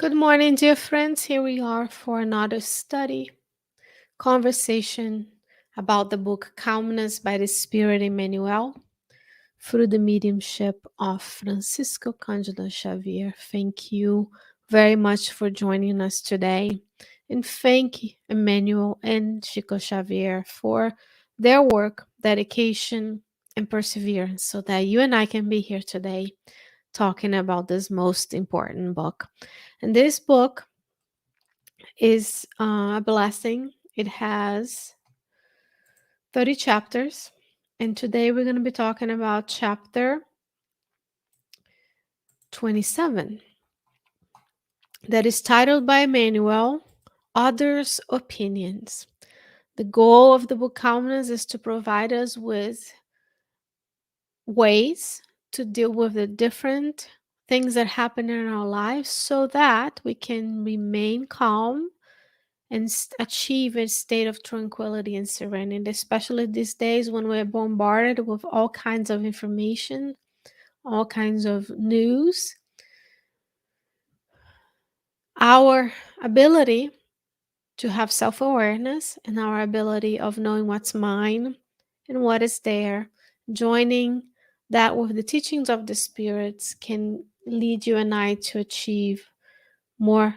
Good morning, dear friends. Here we are for another study, conversation about the book Calmness by the Spirit Emmanuel through the mediumship of Francisco Candido Xavier. Thank you very much for joining us today. And thank Emmanuel and Chico Xavier for their work, dedication, and perseverance so that you and I can be here today talking about this most important book. And this book is a blessing. It has 30 chapters. And today we're going to be talking about chapter 27 that is titled by Emmanuel, Others' Opinions. The goal of the book Calmness is to provide us with ways to deal with the different things that happen in our lives so that we can remain calm and achieve a state of tranquility and serenity, especially these days when we're bombarded with all kinds of information, all kinds of news. Our ability to have self-awareness and our ability of knowing what's mine and what is there, joining that with the teachings of the spirits can lead you and I to achieve more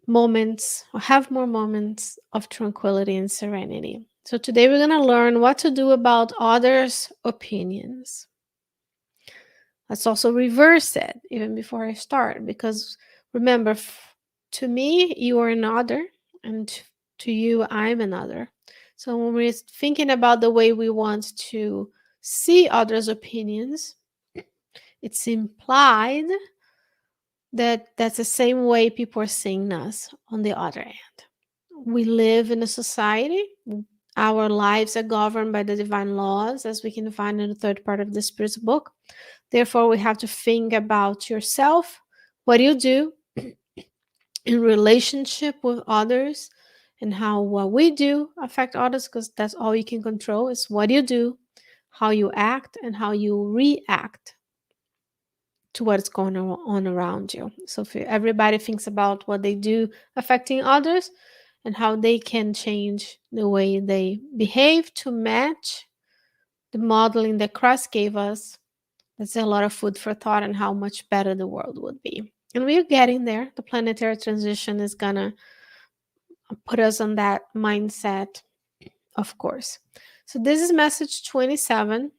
moments or have more moments of tranquility and serenity. So today we're going to learn what to do about others' opinions. Let's also reverse it even before I start, because remember, to me, you are another, and to you, I'm another. So when we're thinking about the way we want to see others' opinions, it's implied that that's the same way people are seeing us on the other end. We live in a society. Our lives are governed by the divine laws, as we can find in the third part of the Spirit's book. Therefore, we have to think about yourself. What do you do in relationship with others, and how what we do affect others, because that's all you can control is what you do, how you act, and how you react to what's going on around you. So if everybody thinks about what they do affecting others and how they can change the way they behave to match the modeling that Christ gave us, that's a lot of food for thought and how much better the world would be. And we're getting there. The planetary transition is gonna put us on that mindset, of course. So this is message 27,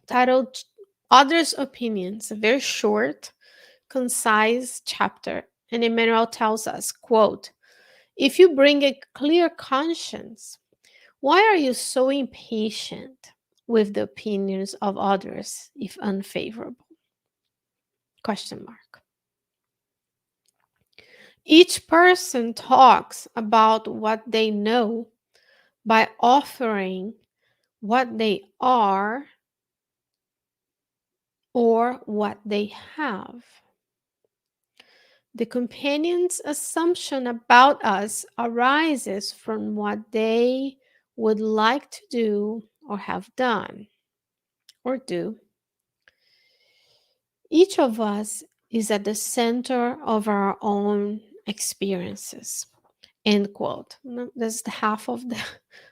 titled Others' Opinions, a very short, concise chapter. And Emmanuel tells us, quote, if you bring a clear conscience, why are you so impatient with the opinions of others if unfavorable? Question mark. Each person talks about what they know by offering what they are or what they have. The companion's assumption about us arises from what they would like to do or have done or do. Each of us is at the center of our own experiences. End quote. That's the half of the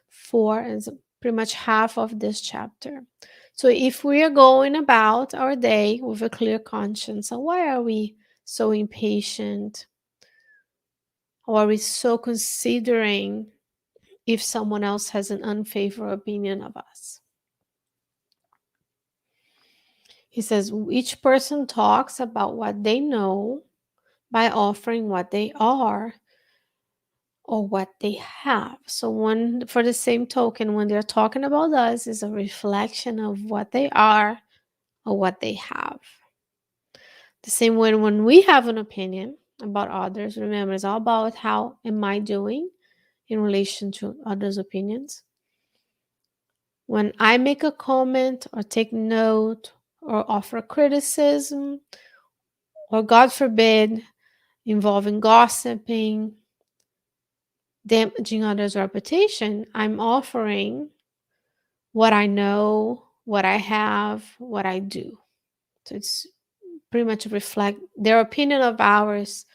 four, and pretty much half of this chapter. So if we are going about our day with a clear conscience, so why are we so impatient? Or are we so considering if someone else has an unfavorable opinion of us? He says each person talks about what they know by offering what they are or what they have. So one, for the same token, when they're talking about us, is a reflection of what they are or what they have. The same way when we have an opinion about others, remember, it's all about how am I doing in relation to others' opinions. When I make a comment or take note or offer criticism, or God forbid, involving gossiping, damaging others' reputation, I'm offering what I know, what I have, what I do. So it's pretty much reflect their opinion of ours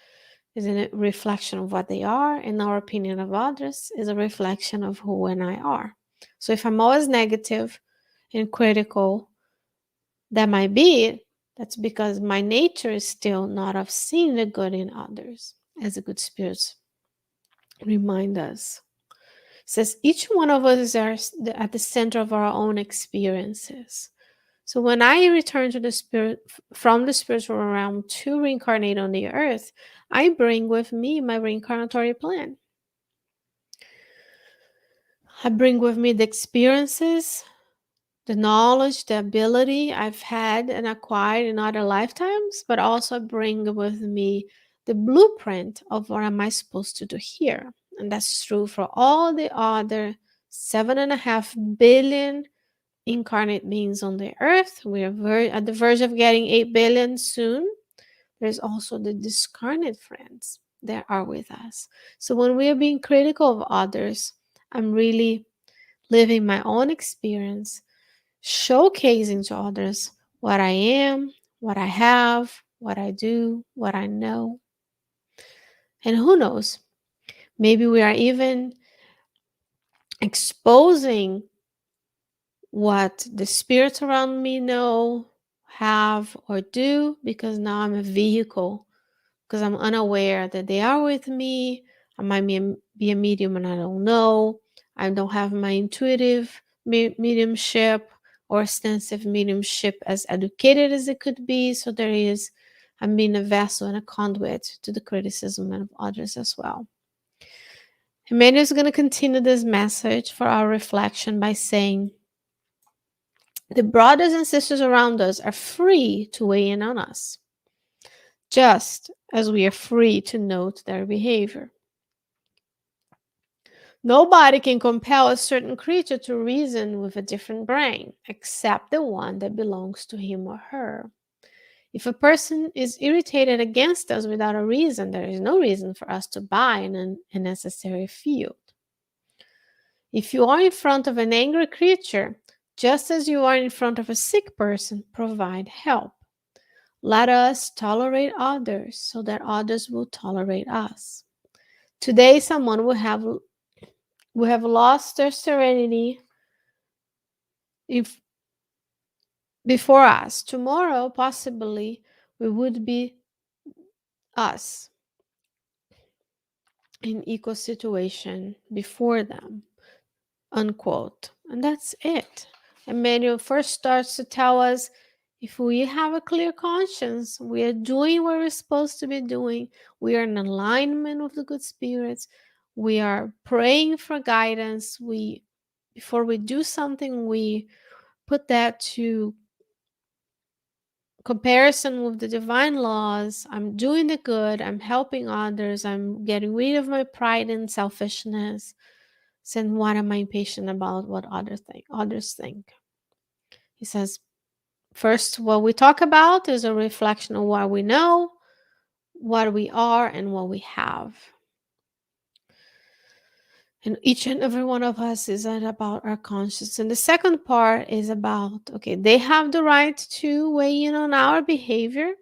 is a reflection of what they are, and our opinion of others is a reflection of who and I are. So if I'm always negative and critical, that might be it. That's because my nature is still not of seeing the good in others, as the good spirits remind us. It says each one of us is at the center of our own experiences. So when I return to the spirit from the spiritual realm to reincarnate on the earth, I bring with me my reincarnatory plan. I bring with me the experiences, the knowledge, the ability I've had and acquired in other lifetimes, but also bring with me the blueprint of what am I supposed to do here. And that's true for all the other 7.5 billion incarnate beings on the earth. We are at the verge of getting 8 billion soon. There's also the discarnate friends that are with us. So when we are being critical of others, I'm really living my own experience, showcasing to others what I am, what I have, what I do, what I know. And who knows, maybe we are even exposing what the spirits around me know, have, or do, because now I'm a vehicle, because I'm unaware that they are with me. I might be a medium and I don't know. I don't have my intuitive mediumship or extensive mediumship as educated as it could be. So I'm being a vessel and a conduit to the criticism of others as well. Emmanuel is going to continue this message for our reflection by saying, the brothers and sisters around us are free to weigh in on us, just as we are free to note their behavior. Nobody can compel a certain creature to reason with a different brain, except the one that belongs to him or her. If a person is irritated against us without a reason, there is no reason for us to buy an unnecessary field. If you are in front of an angry creature, just as you are in front of a sick person, provide help. Let us tolerate others so that others will tolerate us. Today, someone will have lost their serenity before us. Tomorrow, possibly, we would be us in equal situation before them, unquote. And that's it. Emmanuel first starts to tell us, if we have a clear conscience, we are doing what we're supposed to be doing, we are in alignment with the good spirits, we are praying for guidance, before we do something, we put that to comparison with the divine laws. I'm doing the good, I'm helping others, I'm getting rid of my pride and selfishness. Then what am I impatient about what others think? He says, first, what we talk about is a reflection of what we know, what we are, and what we have. And each and every one of us is about our conscience. And the second part is about, okay, they have the right to weigh in on our behavior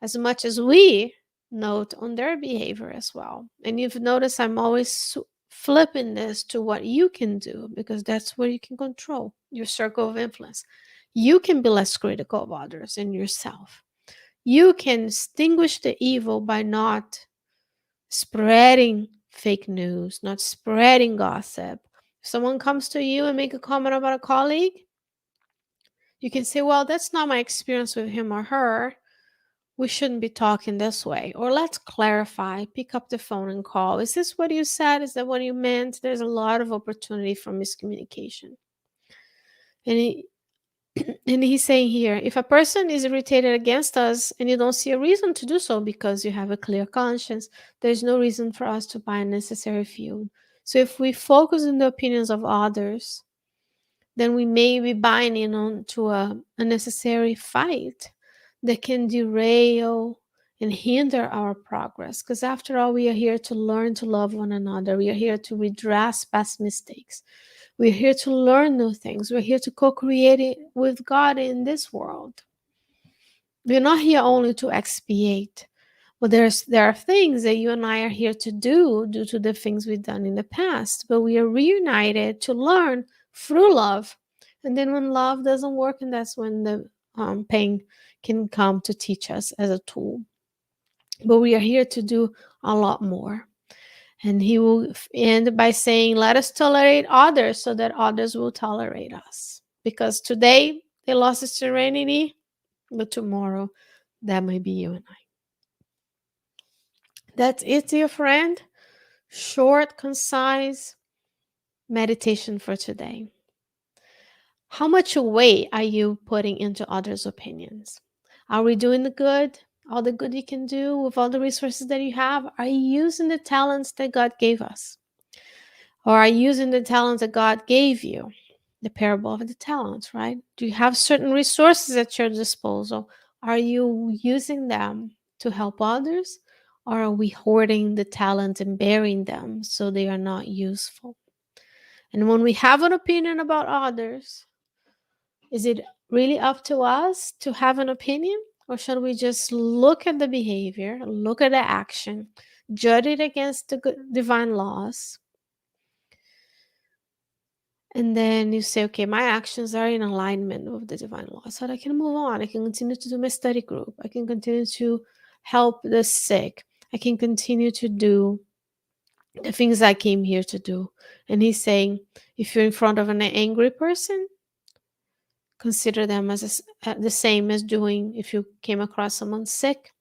as much as we note on their behavior as well. And you've noticed I'm always flipping this to what you can do, because that's where you can control your circle of influence. You can be less critical of others and yourself. You can extinguish the evil by not spreading fake news, not spreading gossip. If someone comes to you and make a comment about a colleague, you can say, well, that's not my experience with him or her. We shouldn't be talking this way. Or let's clarify, pick up the phone and call. Is this what you said? Is that what you meant? There's a lot of opportunity for miscommunication. And he's saying here, if a person is irritated against us and you don't see a reason to do so because you have a clear conscience, there's no reason for us to buy unnecessary fuel. So if we focus on the opinions of others, then we may be buying in on to a unnecessary fight that can derail and hinder our progress. Because after all, we are here to learn to love one another. We are here to redress past mistakes. We're here to learn new things. We're here to co-create with God in this world. We're not here only to expiate, but there are things that you and I are here to do due to the things we've done in the past. But we are reunited to learn through love. And then when love doesn't work, and that's when the pain can come to teach us as a tool. But we are here to do a lot more. And he will end by saying, let us tolerate others so that others will tolerate us. Because today they lost their serenity, but tomorrow that might be you and I. That's it, dear friend. Short, concise meditation for today. How much weight are you putting into others' opinions? Are we doing the good? All the good you can do with all the resources that you have? Are you using the talents that God gave us? Or are you using the talents that God gave you? The parable of the talents, right? Do you have certain resources at your disposal? Are you using them to help others? Or are we hoarding the talents and burying them so they are not useful? And when we have an opinion about others, is it really up to us to have an opinion? Or should we just look at the behavior, look at the action, judge it against the divine laws, and then you say, okay, my actions are in alignment with the divine law, so that I can move on. I can continue to do my study group. I can continue to help the sick. I can continue to do the things I came here to do. And he's saying, if you're in front of an angry person, consider them as the same as doing if you came across someone sick.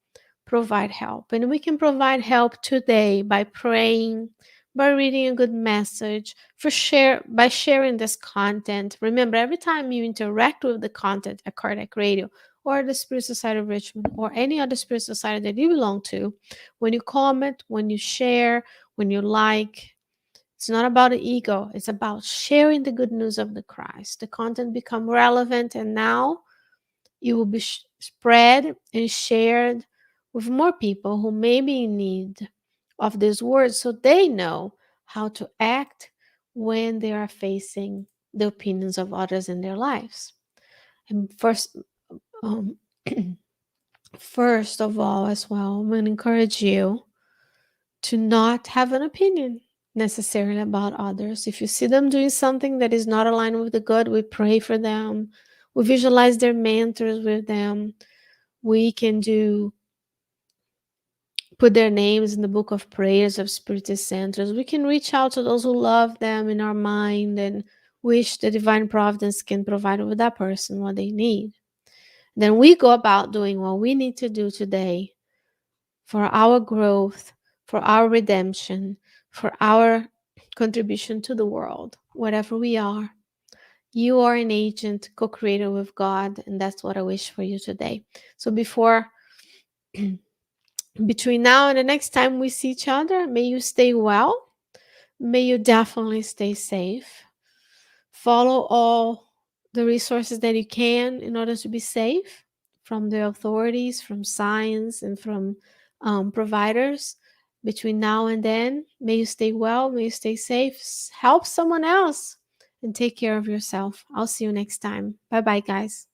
Provide help. And we can provide help today by praying, by reading a good message, by sharing this content. Remember, every time you interact with the content at Cardiac Radio or the Spirit Society of Richmond or any other Spirit Society that you belong to, when you comment, when you share, when you like, it's not about the ego. It's about sharing the good news of the Christ. The content become relevant, and now it will be spread and shared with more people who may be in need of this word, so they know how to act when they are facing the opinions of others in their lives. And um, first of all, as well, I'm going to encourage you to not have an opinion necessarily about others. If you see them doing something that is not aligned with the good, we pray for them. We visualize their mentors with them. We can put their names in the book of prayers of spiritist centers. We can reach out to those who love them in our mind and wish the divine providence can provide with that person what they need. Then we go about doing what we need to do today for our growth, for our redemption, for our contribution to the world, whatever we are. You are an agent, co-creator with God, and that's what I wish for you today. So between now and the next time we see each other, may you stay well. May you definitely stay safe. Follow all the resources that you can in order to be safe from the authorities, from science, and from providers. Between now and then, may you stay well, may you stay safe, help someone else, and take care of yourself. I'll see you next time. Bye bye, guys.